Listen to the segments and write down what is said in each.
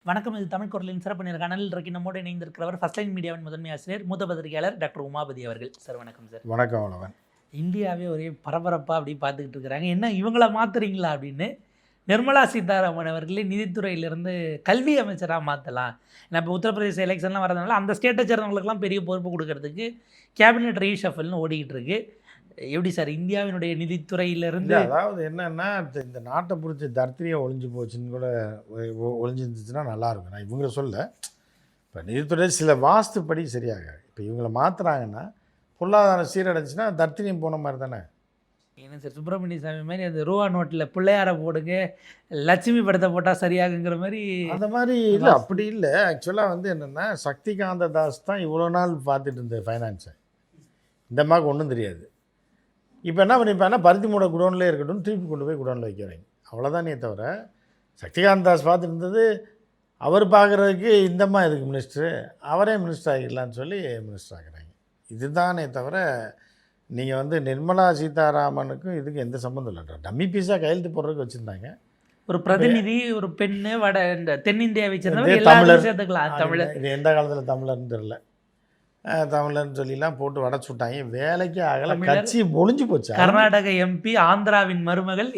வணக்கம். இது தமிழ் குரலின் சிறப்பு நேர்காணலில் இன்றைக்கு நம்மோடு இணைந்திருக்கிறவர் ஃபர்ஸ்ட் லைன் மீடியாவின் முதன்மை ஆசிரியர் மூத்த பத்திரிகையாளர் டாக்டர் உமாபதி அவர்கள். சார் வணக்கம் சார். வணக்கம் வணவன். இந்தியாவே ஒரே பரபரப்பாக அப்படி பார்த்துக்கிட்டு இருக்கிறாங்க. என்ன இவங்கள மாற்றுறீங்களா அப்படின்னு. நிர்மலா சீதாராமன் அவர்களே நிதித்துறையிலிருந்து கல்வி அமைச்சராக மாற்றலாம். ஏன்னா இப்போ உத்தரப்பிரதேச எலெக்ஷன்லாம் வரதுனால அந்த ஸ்டேட்டை சேர்ந்தவங்களுக்குலாம் பெரிய பொறுப்பு கொடுக்கறதுக்கு கேபினெட் ரீஷஃபல்னு ஓடிக்கிட்டு இருக்கு. எப்படி சார் இந்தியாவினுடைய நிதித்துறையிலிருந்து? அதாவது என்னன்னா, இந்த நாட்டை பிடிச்ச தர்த்திரியம் ஒழிஞ்சு போச்சுன்னு கூட ஒழிஞ்சிருந்துச்சுன்னா நல்லாயிருக்கும். நான் இவங்கள சொல்ல, இப்போ நிதித்துறை சில வாஸ்துப்படி சரியாக இப்போ இவங்களை மாற்றுறாங்கன்னா பொருளாதாரம் சீரடைச்சுன்னா தர்த்திரியம் போன மாதிரி தானே. என்ன சார் சுப்பிரமணிய சாமி மாதிரி அந்த ரூபா நோட்டில் பிள்ளையாரை போடுங்க, லட்சுமி படத்தை போட்டால் சரியாகுங்கிற மாதிரி அந்த மாதிரி இல்லை. அப்படி இல்லை. ஆக்சுவலாக வந்து என்னென்னா, சக்திகாந்த தாஸ் தான் இவ்வளோ நாள் பார்த்துட்டு இருந்த ஃபைனான்ஸை. இந்த மாதிரி ஒன்றும் தெரியாது. இப்போ என்ன பண்ணிப்பாங்கன்னா, பருத்தி மூட குடோன்லேயே இருக்கட்டும், திருப்பி கொண்டு போய் குடோனில் வைக்கிறாங்க. அவ்வளோதானே தவிர சக்திகாந்த் தாஸ் பார்த்துட்டு இருந்தது அவர் பார்க்குறதுக்கு இந்தம்மா இதுக்கு மினிஸ்டரு, அவரே மினிஸ்டர் ஆகிடலான்னு சொல்லி மினிஸ்டர் ஆகிறாங்க. இதுதானே தவிர நீங்கள் வந்து நிர்மலா சீதாராமனுக்கும் இதுக்கு எந்த சம்மந்தம் இல்லை. டம்மி பீஸாக கையெழுத்து போடுறதுக்கு வச்சுருந்தாங்க. ஒரு பிரதிநிதி, ஒரு பெண்ணு, வட இந்த தென்னிந்தியாவை சேர்ந்தவங்க தமிழர் சேர்த்துக்கலாம். தமிழர் இது எந்த காலத்தில் தமிழர்னு தெரில, தமிழர்னு சொல்லிலாம் போட்டு வட சுட்டாங்க. வேலைக்கு ஆகலை, கட்சி ஒழிஞ்சு போச்சு. கர்நாடக எம்பி, ஆந்திராவின் மருமகள்,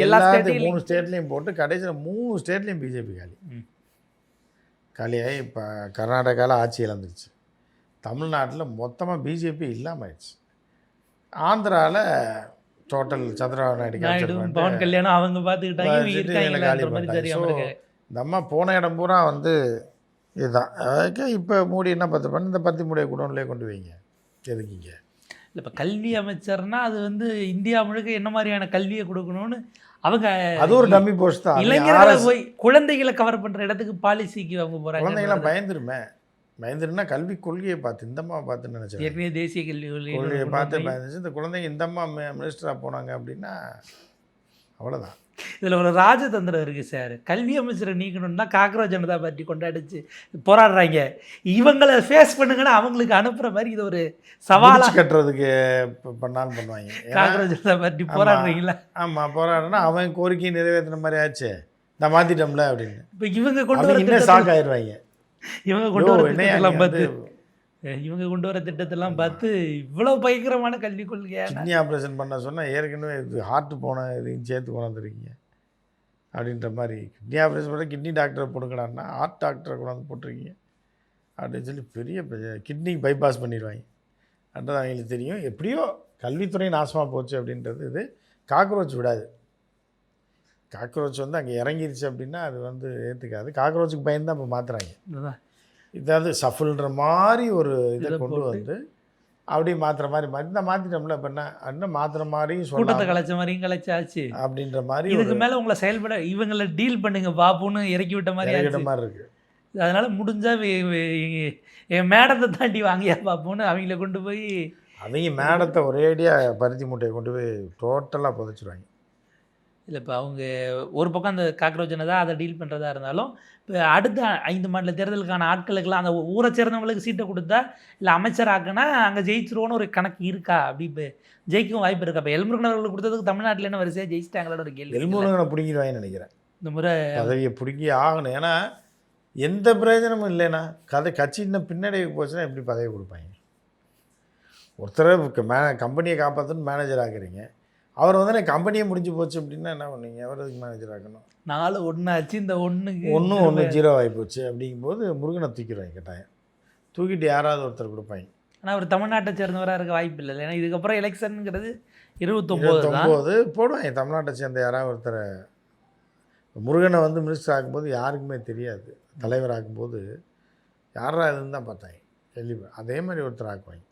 எல்லாத்தையும் 3 ஸ்டேட்லேயும் போட்டு கடைசியில் 3 ஸ்டேட்லேயும் பிஜேபி காலியாகி இப்போ கர்நாடகாவில் ஆட்சி இழந்துருச்சு. தமிழ்நாட்டில் மொத்தமாக பிஜேபி இல்லாமல் ஆயிடுச்சு. ஆந்திராவில் டோட்டல் சந்திரபாபு நாயுடு, பவன் கல்யாணம் அவங்க பார்த்துக்கிட்டாங்க. காலி பண்ணிட்டாங்க. ஸோ இந்த அம்மா போன இடம் பூரா வந்து இதுதான். அதுக்கு இப்போ மூடி என்ன பார்த்து இந்த பருத்தி மூடியை குடோன்லேயே கொண்டு வைங்க. எதுக்கிங்க இல்லை இப்போ கல்வி அமைச்சர்னா அது வந்து இந்தியா முழுக்க என்ன மாதிரியான கல்வியை கொடுக்கணும்னு அவங்க, அது ஒரு டம்மி போஸ்ட் தான். இளைஞர்களை போய் குழந்தைகளை கவர் பண்ணுற இடத்துக்கு பாலிசிக்கு அவங்க போகிறாங்க. குழந்தைங்களாம் பயந்துருன்னா கல்வி கொள்கையை பார்த்து இந்தம்மா பார்த்து நினச்சேன். ஏற்கனவே தேசிய கல்வி கொள்கையை பார்த்து பயந்துச்சு. இந்த குழந்தைங்க இந்தம்மா மினிஸ்டராக போனாங்க அப்படின்னா அவ்வளோதான். இதில் ஒரு ராஜதந்திரம் இருக்குது சார். கல்வி அமைச்சரை நீக்கணும்னா காக்ரோச் ஜனதா பார்ட்டி கொண்டாடிச்சு போராடுறாங்க. இவங்களை ஃபேஸ் பண்ணுங்கன்னா அவங்களுக்கு அனுப்புகிற மாதிரி இது ஒரு சவாலாக கட்டுறதுக்கு பண்ணாலும் பண்ணுவாங்க. காக்ரோச் ஜனதா பார்ட்டி போராடுறீங்களா? ஆமாம், போராடுறேன்னா அவன் கோரிக்கையை நிறைவேற்றின மாதிரி ஆச்சு, நான் மாற்றிட்டோம்ல அப்படின்னு. இப்போ இவங்க கொண்டு வர இன்னும் ஷாக் ஆயிடுவாங்க. இவங்க கொண்டு வர திட்டத்தெல்லாம் பார்த்து இவ்வளோ பயங்கரமான கல்வி கொள்கையா? கிட்னி ஆப்ரேஷன் பண்ண சொன்னால் ஏற்கனவே இது ஹார்ட் போன இதையும் சேர்த்து கொண்டாந்துருக்கீங்க அப்படின்ற மாதிரி. கிட்னி ஆப்ரேஷன் பண்ண கிட்னி டாக்டரை போட்டுக்கலான்னா ஹார்ட் டாக்டரை கொண்டாந்து போட்டிருக்கீங்க அப்படின்னு சொல்லி பெரிய கிட்னி பைபாஸ் பண்ணிடுவாங்க. அன்றது அவங்களுக்கு தெரியும். எப்படியோ கல்வித்துறை நாசமாக போச்சு அப்படின்றது. இது காக்ரோச் விடாது. காக்ரோச் வந்து அங்கே இறங்கிருச்சு அப்படின்னா அது வந்து ஏற்றுக்காது. காக்ரோச்சுக்கு பயந்து தான் இப்போ மாற்றுறாங்க. இதாவது சஃபுல்ன்ற மாதிரி ஒரு இதை கொண்டு வந்து அப்படி மாற்றுற மாதிரி இந்த மாற்றிட்டோம்ல. இப்போ என்ன மாற்றுற மாதிரியும் கூட்டத்தை கலைச்ச மாதிரியும் கலைச்சாச்சு அப்படின்ற மாதிரி. இதுக்கு மேலே உங்களை செயல்பட இவங்களை டீல் பண்ணுங்க பாப்புன்னு இறக்கி விட்ட மாதிரி இருக்குது. அதனால் முடிஞ்சால் என் மேடத்தை தாண்டி வாங்கியா பாப்புன்னு அவங்கள கொண்டு போய் அவங்க மேடத்தை ஒரேடியாக பருத்தி மூட்டையை கொண்டு போய் டோட்டலாக புதைச்சிருவாங்க. இல்லை இப்போ அவங்க ஒரு பக்கம் அந்த காக்ரோச் ஜனதா அதை டீல் பண்ணுறதா இருந்தாலும், இப்போ அடுத்த 5 மாநில தேர்தலுக்கான ஆட்களுக்கெல்லாம் அந்த ஊரை சேர்ந்தவங்களுக்கு சீட்டை கொடுத்தா இல்லை அமைச்சராக்குனா அங்கே ஜெயிச்சிருவோன்னு ஒரு கணக்கு இருக்கா? அப்படி இப்போ ஜெயிக்கவும் வாய்ப்பு இருக்கா? இப்போ எல்முருகன் அவர்களுக்கு கொடுத்ததுக்கு தமிழ்நாட்டில் என்ன வரிசையாக ஜெயிச்சிட்டாங்களோட ஒரு கேள்வி. எல்முருகனை பிடிங்கிடுவாங்கன்னு நினைக்கிறேன். இந்த முறை பதவியை பிடிக்கி ஆகணும். ஏன்னா எந்த பிரயோஜனமும் இல்லைன்னா கட்சி இன்னும் பின்னடைவு போச்சுன்னா எப்படி பதவி கொடுப்பாங்க? ஒருத்தர் கம்பெனியை காப்பாற்றணும் மேனேஜர் ஆக்குறீங்க. அவர் வந்து கம்பெனியே முடிஞ்சு போச்சு அப்படின்னா என்ன பண்ணீங்க? அவர் அதுக்கு மேனேஜர் ஆக்கணும். 4 1 ஆச்சு. இந்த 1 0 ஆகி போச்சு. அப்படிங்கும்போது முருகனை தூக்கிடுவாங்க. கட்டாயம் தூக்கிட்டு யாராவது ஒருத்தர் கொடுப்பாங்க. ஆனால் அவர் தமிழ்நாட்டை சேர்ந்தவராக இருக்க வாய்ப்பு இல்லை. ஏன்னா இதுக்கப்புறம் எலெக்ஷனுங்கிறது 29 போடுவாங்க. தமிழ்நாட்டை சேர்ந்த யாராவது ஒருத்தரை முருகனை வந்து மினிஸ்டர் ஆக்கும்போது யாருக்குமே தெரியாது. தலைவர் ஆக்கும்போது யாரா இதுன்னு தான் பார்த்தாங்க. அதே மாதிரி ஒருத்தர் ஆக்குவாங்க.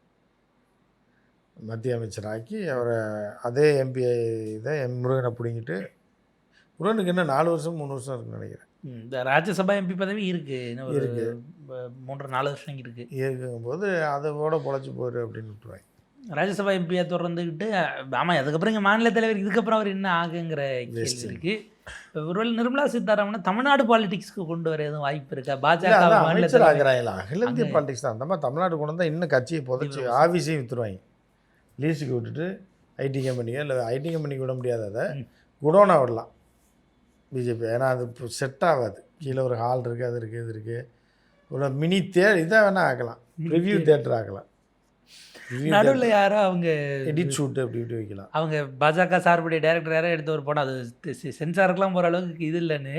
மத்திய அமைச்சராக்கி அவரை அதே எம்பி இதை முருகனை பிடிங்கிட்டு, முருகனுக்கு என்ன 4 வருஷம் 3 வருஷம் இருக்குன்னு நினைக்கிறேன். இந்த ராஜ்யசபா எம்பி பதவி இருக்குது, 3-4 வருஷம் இருக்குங்கும்போது அதோட பொழைச்சி போயிரு அப்படின்னு விட்டுருவாங்க. ராஜ்யசபா எம்பியை தொடர்ந்துக்கிட்டு ஆமாம். அதுக்கப்புறம் இங்கே மாநில தலைவர் இதுக்கப்புறம் அவர் என்ன ஆகுங்கிற கேள்வி இருக்குது. இப்போ ஒருவேளை நிர்மலா சீதாராமன் தமிழ்நாடு பாலிடிக்ஸ்க்கு கொண்டு வர எதுவும் வாய்ப்பு இருக்கா? பாஜக அமைச்சர் ஆகிறாங்களா? அகில இந்திய பாலிடிக்ஸ் தான். அந்த மாதிரி தமிழ்நாடு கொண்டு வந்தால் இன்னும் கட்சியை புதைச்சி ஆஃபீஸையும் விற்றுருவாங்க. லீஸுக்கு விட்டுட்டு ஐடி கம்பெனியோ இல்லை ஐடி கம்பெனிக்கு விட முடியாத அதை குடோனாக விடலாம். பிஜேபி. ஏன்னா அது இப்போ செட் ஆகாது. கீழே ஒரு ஹால் இருக்குது, அது இருக்குது, இது இருக்குது. ஒரு மினி இதை வேணால் ஆக்கலாம், ரிவ்யூ தேட்டர் ஆக்கலாம். நடுவில் யாரோ அவங்க எடிட் ஷூட்டு அப்படி இப்படி வைக்கலாம். அவங்க பாஜக சார்புடைய டைரக்டர் யாரோ எடுத்து ஒரு படம், அது சென்சாருக்குலாம் போகிற அளவுக்கு இது இல்லைன்னு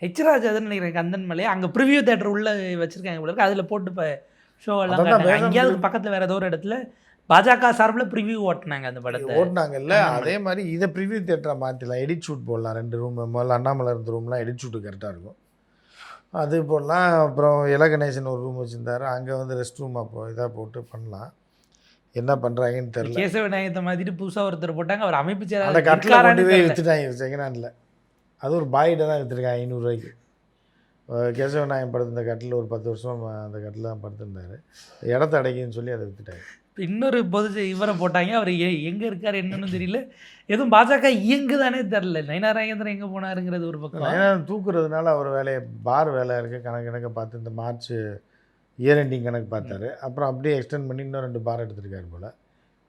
ஹெச்ராஜாதுன்னு நினைக்கிறேன், கந்தன் மலையை அங்கே ப்ரிவியூ தேட்டர் உள்ளே வச்சுருக்காங்க போல இருக்கு. அதில் போட்டு இப்போ ஷோவெல்லாம் எங்கேயாவது பக்கத்தில் வேறு ஏதோ ஒரு இடத்துல பாஜக சார்பில் ப்ரிவியூ ஓட்டினாங்க அந்த படத்தை. ஓட்டினாங்கல்ல, அதே மாதிரி இதை ப்ரிவியூ தேட்டரை மாற்றிடலாம். எடிட் ஷூட் போடலாம். 2 ரூம் முதல்ல அண்ணாமலை இருந்த ரூம்லாம் எடிட் ஷூட்டு கரெக்டாக இருக்கும், அது போடலாம். அப்புறம் இலகணேசன் ஒரு ரூம் வச்சுருந்தாரு, அங்கே வந்து ரெஸ்ட் ரூமாக இதாக போட்டு பண்ணலாம். என்ன பண்ணுறாங்கன்னு தெரியல. கேசவ நாயகத்தை மாற்றிட்டு புதுசாக ஒருத்தர் போட்டாங்க, அவர் அமைப்பு அந்த செயலாளர் கட்டில் கொண்டு போய் விற்றுட்டாங்க செகண்ட் ஹேண்டில். அது ஒரு பாய்கிட்ட தான் விற்றுருக்காங்க 500 ரூபாய்க்கு. கேசவ நாயகம் படுத்திருந்த கட்டில் ஒரு 10 வருஷம் அந்த கட்டில் தான் படுத்திருந்தார். இடத்த அடைக்குன்னு சொல்லி அதை விற்றுட்டாங்க. இன்னொரு இவரை போட்டாங்க, அவர் எங்கே இருக்கார் என்னன்னு தெரியல. எதுவும் பாஜக இயங்குதானே தெரில. நயனாராயந்திரன் எங்கே போனாருங்கிறது ஒரு பக்கம். நயனார் தூக்குறதுனால அவர் வேலையை பார் வேலை இருக்குது, கணக்கு பார்த்து இந்த மார்ச் இயர் எண்டிங் கணக்கு பார்த்தாரு. அப்புறம் அப்படியே எக்ஸ்டெண்ட் பண்ணி இன்னும் 2 பார் எடுத்துருக்காரு போல்.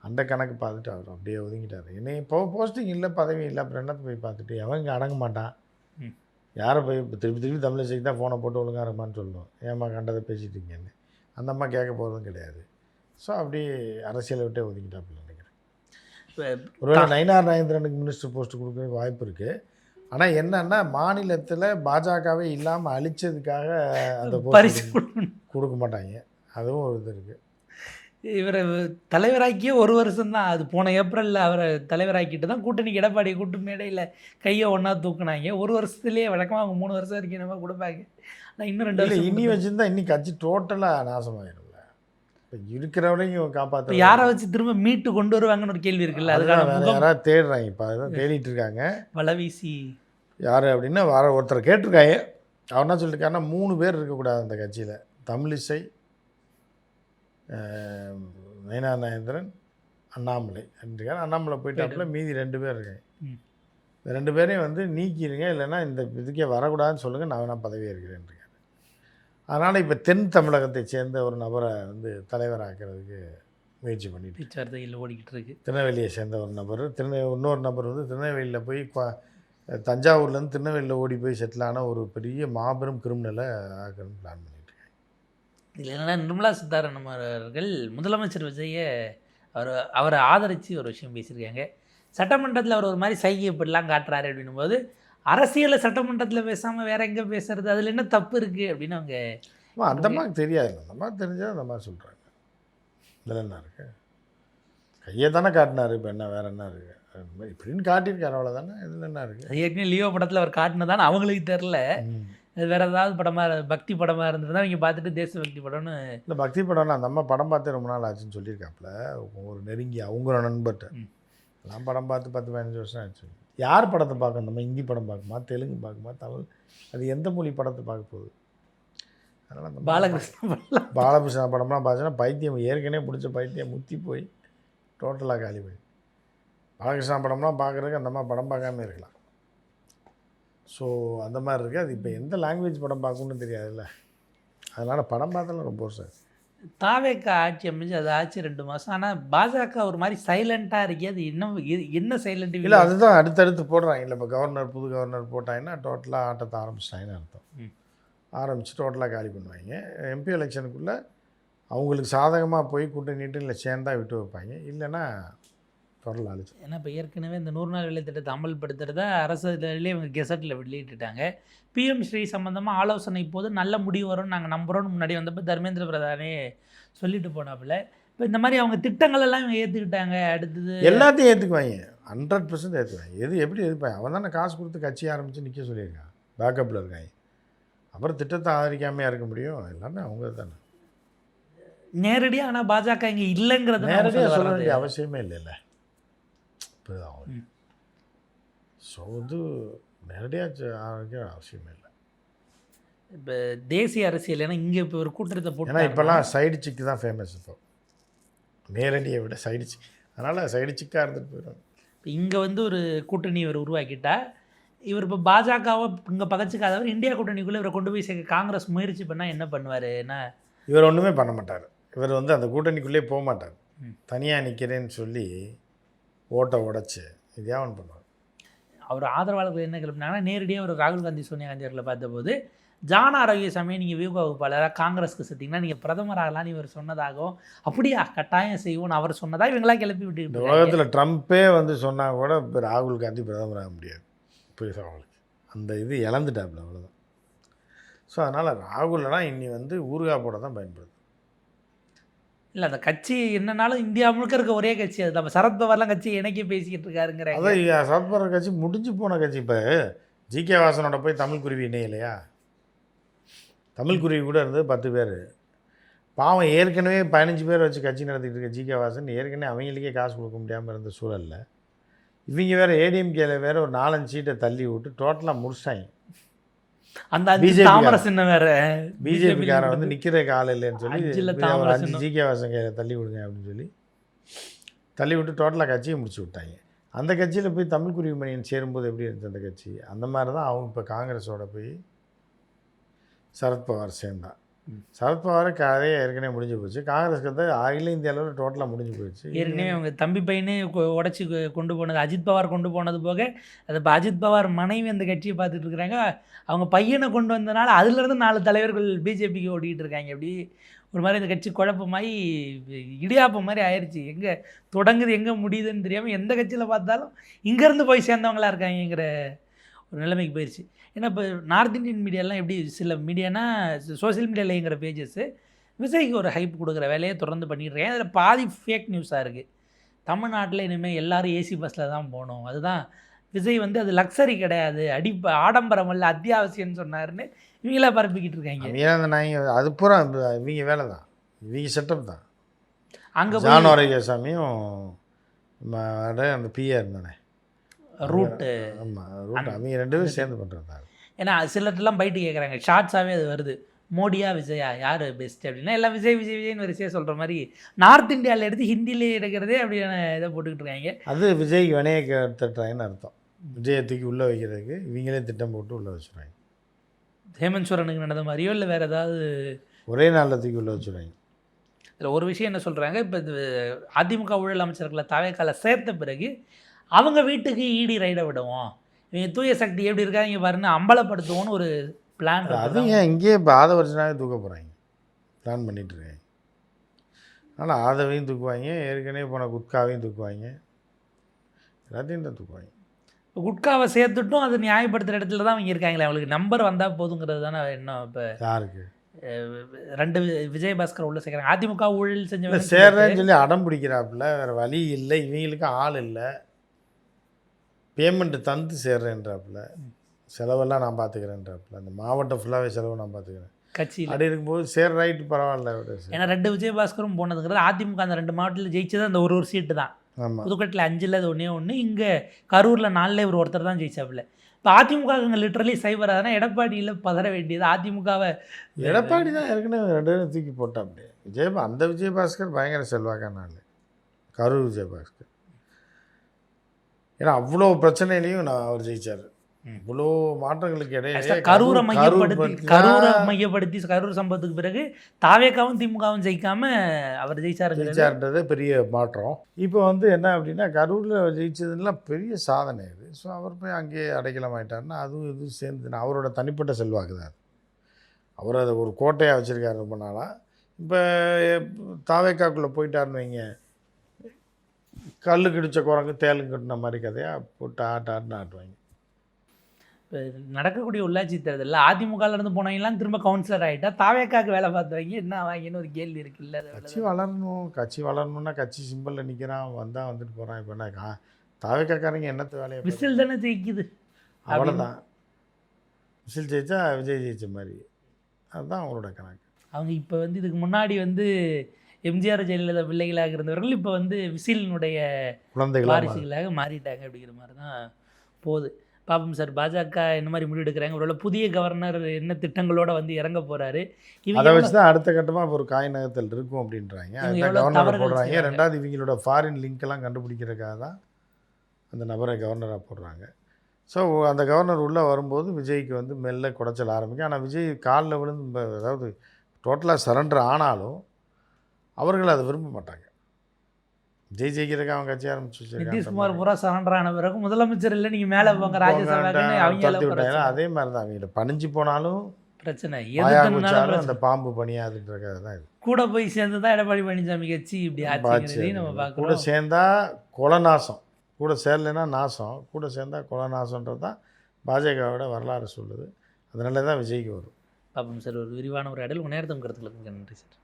அந்த கணக்கு பார்த்துட்டு அவர் அப்படியே ஒதுங்கிட்டார். என்னை இப்போ போஸ்டிங் இல்லை, பதவி இல்லை, அப்புறம் என்னத்தை போய் பார்த்துட்டு அவன் இங்கே அடங்க மாட்டான். யாரை போய் இப்போ திருப்பி தமிழிசைக்கு தான் ஃபோனை போட்டு ஒழுங்காக இருமான்னு சொல்லணும், ஏம்மா கண்டதை பேசிட்டு இருக்கேன்னு. அந்த அம்மா கேட்க போகிறதும் கிடையாது. ஸோ அப்படி அரசியலை விட்டே ஒதுக்கிட்டாப்புல நினைக்கிறேன். ஒருவேளை நயினார் நாகேந்திரனுக்கு மினிஸ்டர் போஸ்ட்டு கொடுக்குறதுக்கு வாய்ப்பு இருக்குது. ஆனால் என்னன்னா மாநிலத்தில் பாஜகவே இல்லாமல் அழிச்சதுக்காக அந்த பரிசு கொடுக்க மாட்டாங்க. அதுவும் ஒரு இது இருக்குது. இவரை தலைவராக்கியே 1 வருஷம் தான். அது போன ஏப்ரலில் அவரை தலைவராக்கிட்டு தான் கூட்டணிக்கு எடப்பாடி கூட்டு மேடையில் கையை ஒன்றா தூக்குனாங்க. 1 வருஷத்துலேயே வழக்கமாக அவங்க 3 வருஷம் வரைக்கும் நம்ம கொடுப்பாங்க. ஆனால் இன்னும் 2 வருஷம் இனி வச்சுருந்தா இன்னி கட்சி டோட்டலாக நாசமாயிடும்ல. இப்போ இருக்கிறவரையும் காப்பாற்ற யாரை வச்சு திரும்ப மீட்டு கொண்டு வருவாங்கன்னு ஒரு கேள்வி இருக்குல்ல. அதுக்கான யாராவது தேடுறாங்க. இப்போ அதுதான் தேடிட்டு இருக்காங்க. வளவீசி யார் அப்படின்னா ஒருத்தர் கேட்டிருக்காங்க. அவர் என்ன சொல்லியிருக்காருன்னா 3 பேர் இருக்கக்கூடாது அந்த கட்சியில். தமிழிசை, நயினார் நாகேந்திரன், அண்ணாமலை இருக்கார். அண்ணாமலை போயிட்டாப்புல, மீதி 2 பேர் இருக்காங்க. இந்த 2 பேரையும் வந்து நீக்கிடுங்க, இல்லைன்னா இந்த இதுக்கே வரக்கூடாதுன்னு சொல்லுங்கள், நான் வேணா பதவி ஏற்கிறேன் இருக்கார். அதனால் இப்போ தென் தமிழகத்தை சேர்ந்த ஒரு நபரை வந்து தலைவராக்கிறதுக்கு முயற்சி பண்ணிட்டு பேச்சுவார்த்தையில் ஓடிக்கிட்டு இருக்கு. திருநெல்வேலியை சேர்ந்த ஒரு நபர், இன்னொரு நபர் வந்து திருநெல்வேலியில் போய் தஞ்சாவூர்லேருந்து திருநெல்வேலியில் ஓடி போய் செட்டில் ஆன ஒரு பெரிய மாபெரும் கிரிமினலை ஆக்கணும்னு பிளான் பண்ணிட்டு இருக்காங்க. இதில் என்னென்னா நிர்மலா சீதாராமன் அவர்கள் முதலமைச்சர் விஜயை அவரை ஆதரித்து ஒரு விஷயம் பேசியிருக்காங்க. சட்டமன்றத்தில் அவர் ஒரு மாதிரி சைகை இப்படிலாம் காட்டுறாரு அப்படின்னும் போது, அரசியலை சட்டமன்றத்தில் பேசாமல் வேறு எங்கே பேசுறது, அதில் என்ன தப்பு இருக்குது அப்படின்னு அவங்க அந்த மாதிரி தெரியாது. அந்த மாதிரி தெரிஞ்சால் அந்த மாதிரி சொல்கிறாங்க. இதில் என்ன இருக்குது, கையை தானே காட்டினார், இப்போ என்ன வேறு என்ன இருக்குது இப்படின்னு காட்டியிருக்காரு, அவ்வளோதானே. இதில் என்ன இருக்குது. ஏற்கனவே லியோ படத்தில் அவர் காட்டினதானே அவங்களுக்கு தெரில. வேறு ஏதாவது படமாக பக்தி படமாக இருந்ததுன்னா இங்கே பார்த்துட்டு தேசபக்தி படம்னு. இல்லை பக்தி படம்னா அந்த அம்மா படம் பார்த்து ரொம்ப நாள் ஆச்சுன்னு சொல்லியிருக்காப்புல ஒரு நெருங்கி அவங்க நண்பர்கிட்ட. எல்லாம் படம் பார்த்து 10-15 வருஷம் ஆச்சு. யார் படத்தை பார்க்க, நம்ம ஹிந்தி படம் பார்க்குமா, தெலுங்கு பார்க்குமா, தமிழ், அது எந்த மொழி படத்தை பார்க்க போகுது. அதனால் அந்த பாலகிருஷ்ணா படம்லாம் பார்த்தீங்கன்னா பைத்தியம், ஏற்கனவே பிடிச்ச பைத்தியம் முத்தி போய் டோட்டலாக காலி போய். பாலகிருஷ்ணா படம்லாம் பார்க்குறதுக்கு அந்த மாதிரி படம் பார்க்காம இருக்கலாம். ஸோ அந்த மாதிரி இருக்குது. அது இப்போ எந்த லாங்குவேஜ் படம் பார்க்கணுன்னு தெரியாதுல்ல, அதனால் படம் பார்த்தாலும் ரொம்ப வருஷம். தாவேக்கா ஆட்சி அமைஞ்சு அது ஆச்சு 2 மாதம். ஆனால் பாஜக ஒரு மாதிரி சைலண்ட்டாக இருக்கே, அது என்ன சைலண்ட் இல்லை, அதுதான் அடுத்தடுத்து போடுறாங்க. இல்லை இப்போ புது கவர்னர் போட்டாங்கன்னா டோட்டலாக ஆட்டத்தை ஆரம்பிச்சிட்டாங்கன்னு அர்த்தம். ஆரம்பித்து டோட்டலாக காலி பண்ணுவாங்க. எம்பி எலெக்ஷனுக்குள்ளே அவங்களுக்கு சாதகமாக போய் கூட்டணியில் சேர்ந்தா விட்டு வைப்பாங்க, இல்லைன்னா தொடர்ந்து அழிச்சு. ஏன்னா இப்போ ஏற்கனவே இந்த 100 நாள் வேலை திட்டத்தை அமல்படுத்துகிறத அரசு இதிலே இவங்க கெசட்டில் வெளியிட்டுட்டாங்க. பிஎம் ஸ்ரீ சம்மந்தமாக ஆலோசனை போது நல்ல முடிவு வரும்னு நாங்கள் நம்புகிறோன்னு முன்னாடி வந்தப்போ தர்மேந்திர பிரதானே சொல்லிட்டு போனாப்புல. இப்போ இந்த மாதிரி அவங்க திட்டங்கள் எல்லாம் இவங்க ஏற்றுக்கிட்டாங்க. அடுத்தது எல்லாத்தையும் ஏற்றுக்குவாங்க, 100% ஏற்றுக்குவாங்க. எப்படி எதிர்ப்பாங்க, அவன் தானே காசு கொடுத்து கட்சி ஆரம்பித்து நிற்க சொல்லியிருக்கான், பேக்கப்பில் இருக்காங்க. அப்புறம் திட்டத்தை ஆதரிக்காமையாக இருக்க முடியும், எல்லாமே அவங்க தானே. நேரடியாக ஆனால் பாஜக இங்கே இல்லைங்கிறது நேரடியாக சொல்ல வேண்டிய அவசியமே இல்லைல்ல. இப்போ ஸோ வந்து நேரடியாக ஆரோக்கிய அவசியமே இல்லை. இப்போ தேசிய அரசியல், ஏன்னா இங்கே இப்போ ஒரு கூட்டத்தை போட்டு, ஏன்னா இப்போல்லாம் சைடு சிக்கு தான் ஃபேமஸ். இப்போ நேரடியை விட சைடு சிக், அதனால் சைடு சிக்காக இருந்துட்டு போயிடும். இப்போ இங்கே வந்து ஒரு கூட்டணி இவர் உருவாக்கிட்டா, இவர் இப்போ பாஜகவை இங்கே பகச்சிக்காதவர் இந்தியா கூட்டணிக்குள்ளே இவரை கொண்டு போய் சேர்க்க காங்கிரஸ் முயற்சி பண்ணால் என்ன பண்ணுவார்? ஏன்னா இவர் ஒன்றுமே பண்ண மாட்டார். இவர் வந்து அந்த கூட்டணிக்குள்ளே போக மாட்டார். தனியாக நிற்கிறேன்னு சொல்லி ஓட்டை உடச்சி இதையாக ஒன்று பண்ணுவார். அவர் ஆதரவாளர்கள் என்ன கிளம்பினாங்கன்னா, நேரடியாக ஒரு ராகுல் காந்தி சோனியா காந்தி அவர்களை பார்த்தபோது, ஜான் ஆரோக்கியசாமியை நீங்கள் வியூக வகுப்பாளராக காங்கிரஸ்க்கு செத்தீங்கன்னா நீங்கள் பிரதமர் ஆகலான்னு இவர் சொன்னதாகவும், அப்படியா கட்டாயம் செய்வோம்னு அவர் சொன்னதாக இவங்களாம் கிளப்பி இந்த விட்டு உலகத்தில் ட்ரம்ப்பே வந்து சொன்னால் கூட இப்போ ராகுல் காந்தி பிரதமர் ஆக முடியாது. புரியுதா அவங்களுக்கு? அந்த இது இழந்துட்டாப்புல, அவ்வளோதான். ஸோ அதனால் ராகுல்னா இன்னி வந்து ஊறுகாய் போட தான் பயன்படுது. இல்லை அந்த கட்சி என்னன்னாலும் இந்தியா முழுக்க இருக்க ஒரே கட்சி அது. நம்ம சரத்பவார்லாம் கட்சி இணைக்கி பேசிக்கிட்டு இருக்காருங்கிறாங்க. அதான் சரத்பவார் கட்சி முடிஞ்சு போன கட்சி. இப்போ ஜிகே வாசனோட போய் தமிழ் குருவி இணையலையா? தமிழ் குருவி கூட இருந்தது 10 பேர். பாவம் ஏற்கனவே 15 பேர் வச்சு கட்சி நடத்திட்டு இருக்க ஜிகே வாசன் ஏற்கனவே அவங்களுக்கே காசு கொடுக்க முடியாமல் இருந்த சூழலில் இவங்க வேறு ஏடிஎம்கேல வேறு ஒரு 4-5 சீட்டை தள்ளி விட்டு டோட்டலாக முடிச்சிட்டாங்க. அந்த தாமரை சின்னம் வேற பிஜேபிக்காரன் வந்து நிற்கிறதுக்கு ஆள் இல்லைன்னு சொல்லி 5 ஜிகே வாசன் கையில் தள்ளி விடுங்க அப்படின்னு சொல்லி தள்ளி விட்டு டோட்டலாக கட்சியை முடிச்சு விட்டாங்க. அந்த கட்சியில் போய் தமிழ் குருவி மணியன் சேரும்போது எப்படி இருந்துச்சு அந்த கட்சி? அந்த மாதிரி தான் அவங்க இப்போ காங்கிரஸோட போய் சரத்பவார் சேர்ந்தான். சரத்பவார் கதையை ஏற்கனவே முடிஞ்சு போச்சு. காங்கிரஸ்க்கு வந்து அகில இந்திய அளவில் டோட்டலாக முடிஞ்சு போயிடுச்சு. ஏற்கனவே அவங்க தம்பி பையனே உடச்சி கொண்டு போனது, அஜித் பவார் கொண்டு போனது போக, அது இப்போ அஜித் பவார் மனைவி அந்த கட்சியை பார்த்துட்டு இருக்கிறாங்க. அவங்க பையனை கொண்டு வந்தனால அதுலேருந்து 4 தலைவர்கள் பிஜேபிக்கு ஓடிக்கிட்டு இருக்காங்க. அப்படி ஒரு மாதிரி இந்த கட்சி குழப்பமாகி இடியாப்பம் மாதிரி ஆயிடுச்சு. எங்கே தொடங்குது எங்கே முடியுதுன்னு தெரியாமல் எந்த கட்சியில் பார்த்தாலும் இங்கேருந்து போய் சேர்ந்தவங்களா இருக்காங்கிற ஒரு நிலைமைக்கு போயிடுச்சு. ஏன்னா இப்போ நார்த் இந்தியன் மீடியாலாம் எப்படி சில மீடியானா சோசியல் மீடியாவில்ங்கிற பேஜஸ்ஸு விஜய்க்கு ஒரு ஹைப் கொடுக்குற வேலையை தொடர்ந்து பண்ணிட்டு இருக்கேன். அதில் பாதி ஃபேக் நியூஸாக இருக்குது. தமிழ்நாட்டில் இனிமேல் எல்லோரும் ஏசி பஸ்ஸில் தான் போகணும், அதுதான் விஜய் வந்து அது லக்ஸரி கிடையாது, ஆடம்பரம் அல்ல அத்தியாவசியம்னு சொன்னார்னு இவங்களாம் பரப்பிக்கிட்டு இருக்காங்க. ஏன்னா நாங்கள் அது பூரா இவங்க வேலை தான், இவங்க செட்டப் தான். அங்கே ஜான் ஆரோக்கியசாமியும் அந்த பிஏ இருந்தானே ரூட்டு. ஆமாம், ரூட் அவங்க 2 பேரும் சேர்ந்து பண்ணுறது. ஏன்னா சிலர்லாம் பைட்டு கேட்குறாங்க, ஷார்ட்ஸாகவே அது வருது, மோடியா விஜயா யார் பெஸ்ட் அப்படின்னா எல்லாம் விஜய் விஜய் விஜய்னு வரிசையாக சொல்கிற மாதிரி நார்த் இந்தியாவில் எடுத்து ஹிந்திலே எடுக்கிறதே அப்படியான இதை போட்டுக்கிட்டு இருக்காங்க. அது விஜய்க்கு வினையை தட்டுறாங்கன்னு அர்த்தம். விஜயை தூக்கி உள்ளே வைக்கிறதுக்கு இவங்களே திட்டம் போட்டு உள்ளே வச்சுருவாங்க. ஹேமந்த் சோரனுக்கு நடந்த மாதிரியோ இல்லை வேறு ஏதாவது ஒரே நாளில் தூக்கி உள்ளே வச்சுருவாங்க. இதில் ஒரு விஷயம் என்ன சொல்கிறாங்க, இப்போ இது அதிமுக ஊழல் அமைச்சர்களை தாவேக்கால சேர்த்த பிறகு அவங்க வீட்டுக்கு இடி ரைடை விடுவோம், இவங்க தூய சக்தி எப்படி இருக்காங்க பாருன்னு அம்பலப்படுத்துவோன்னு ஒரு பிளான். அதுவும் ஏன் இங்கேயே இப்போ ஆதவர்ஜனாவே தூக்க போகிறாங்க, பிளான் பண்ணிகிட்டு இருக்காங்க. ஆனால் ஆதவையும் தூக்குவாங்க, ஏற்கனவே போன குட்காவையும் தூக்குவாங்க, எல்லாத்தையும் தான் தூக்குவாங்க. இப்போ குட்காவை சேர்த்துட்டும் அது நியாயப்படுத்துகிற இடத்துல தான் அவங்க இருக்காங்களே, அவங்களுக்கு நம்பர் வந்தால் போதுங்கிறது தானே என்ன. இப்போ யாருக்கு 2 விஜயபாஸ்கர் உள்ள சேர்க்குறாங்க. அதிமுக ஊழல் செஞ்சவங்க சேர்றேன்னு சொல்லி அடம் பிடிக்கிறாப்புல, வேறு வழி இல்லை, இவங்களுக்கு ஆள் இல்லை, பேமெண்ட்டு தந்து சேர்றேன்றாப்புல, செலவெல்லாம் நான் பார்த்துக்கிறேன்றாப்புல, அந்த மாவட்டம் ஃபுல்லாகவே செலவு நான் பார்த்துக்கிறேன் கட்சியில் அப்படி இருக்கும்போது சேர் ரைட்டு பரவாயில்ல. ஏன்னா 2 விஜயபாஸ்கரும் போனதுங்கிறது அதிமுக அந்த 2 மாவட்டத்தில் ஜெயிச்சது அந்த ஒரு சீட்டு தான். ஆமாம், புதுக்கோட்டையில் 5 அது ஒன்று, இங்கே கரூரில் 4 இவர் ஒருத்தர் தான் ஜெயிச்சாப்புல. இப்போ அதிமுக இங்கே லிட்டரலி சைபராதுன்னா எடப்பாடியில் பதற வேண்டியது. அதிமுகவை எடப்பாடி தான் ஏற்கனவே 2 பேரும் தூக்கி போட்டாப்படி. அந்த விஜயபாஸ்கர் பயங்கர செல்வாக்கான ஆள், கரூர் விஜயபாஸ்கர். ஏன்னா அவ்வளோ பிரச்சனையிலையும் அவர் ஜெயிச்சார். இவ்வளோ மாற்றங்களுக்கு இடையே கரூரை மையப்படுத்தி கரூர் சம்பவத்துக்கு பிறகு தாவேக்காவும் திமுகவும் ஜெயிக்காம அவர் ஜெயிச்சாருன்றது பெரிய மாற்றம். இப்போ வந்து என்ன அப்படின்னா, கரூரில் ஜெயிச்சதுலாம் பெரிய சாதனை இது. ஸோ அவர் போய் அங்கேயே அடைக்கலம் ஆகிட்டாருன்னா அதுவும் இதுவும் சேர்ந்து அவரோட தனிப்பட்ட செல்வாக்கு தான். அவர் அதை ஒரு கோட்டையாக வச்சுருக்காரு ரொம்ப நாளாக. இப்போ தாவேக்காக்குள்ளே போயிட்டாருன்னு வைங்க, கல் கிடிச்ச குரங்கு தேலும் கட்டின மாதிரி கதையாக போட்டு ஆட்டுன்னு ஆட்டுவாங்க. இப்போ நடக்கக்கூடிய உள்ளாட்சி தேர்தலில் அதிமுகலேருந்து போனவங்கலாம் திரும்ப கவுன்சிலர் ஆகிட்டா தாவேக்காவுக்கு வேலை பார்த்தவங்க என்ன ஆவாங்கன்னு ஒரு கேள்வி இருக்குல்ல. கட்சி வளரணும்னா கட்சி சிம்பிளில் நிற்கிறான், வந்தால் வந்துட்டு போகிறான். இப்போ என்ன தாவேக்காக்காரங்க என்னத்த வேலையை விசில் தானே ஜெயிக்குது, அவ்வளோதான். விசில் ஜெயிச்சா விஜய் ஜெயிச்ச மாதிரி, அதுதான் அவங்களோட கணக்கு. அவங்க இப்போ வந்து இதுக்கு முன்னாடி வந்து எம்ஜிஆர் ஜெயலலிதா பிள்ளைகளாக இருந்தவர்கள் இப்போ வந்து விசிலினுடைய வாரிசுகளாக மாறிட்டாங்க அப்படிங்கிற மாதிரி தான் போகுது. பாப்போம் சார், பாஜக என்ன மாதிரி முடிவு எடுக்கிறாங்க. ஒருவேளை புதிய கவர்னர் என்ன திட்டங்களோட வந்து இறங்க போகிறாரு, அதை வச்சு தான் அடுத்த கட்டமாக ஒரு காய் நகர்த்தல் இருக்கும் அப்படின்றாங்க. கவர்னர் போடுறாங்க. 2வது இவங்களோட ஃபாரின் லிங்க்கெல்லாம் கண்டுபிடிக்கிறதுக்காக தான் அந்த நபரை கவர்னராக போடுறாங்க. ஸோ அந்த கவர்னர் உள்ளே வரும்போது விஜய்க்கு வந்து மெல்ல குடைச்சல் ஆரம்பிக்கும். ஆனால் விஜய் காலில் விழுந்து அதாவது டோட்டலாக சரண்டர் ஆனாலும் அவர்கள் அதை விரும்ப மாட்டாங்க. ஜெயிக்கிறதுக்கு அவன் கட்சி ஆரம்பிச்சு வச்சிருக்கான். நிதிஷ்குமார் பூரா சரண்டர் ஆன பிறகு முதலமைச்சர் இல்லை நீங்கள் மேலே போங்க ராஜ்யசபாக்குன்னு அவங்க துரத்தி விட்டாங்க. அதே மாதிரி தான் அவங்கள பணிஞ்சு போனாலும் பிரச்சனை பாயா எதுக்குனாலும் குச்சாலும் அந்த பாம்பு பணியாதுன்றக்காக தான் இது. கூட போய் சேர்ந்து தான் எடப்பாடி பழனிசாமி கட்சி இப்படி ஆட்சிங்கிறதையும் நம்ம கூட பார்க்குறோம். சேர்ந்தா கொலநாசம், கூட சேரலைன்னா நாசம், கூட சேர்ந்தா கொலநாசன்றது தான் பாஜகவோட வரலாறு சொல்லுது. அதனால தான் விஜய்க்கு வரும். பாப்போம் சார், ஒரு விரிவான உரையாடல். உங்கள் நேரத்தும் கருத்துக்களுக்கு நன்றி சார்.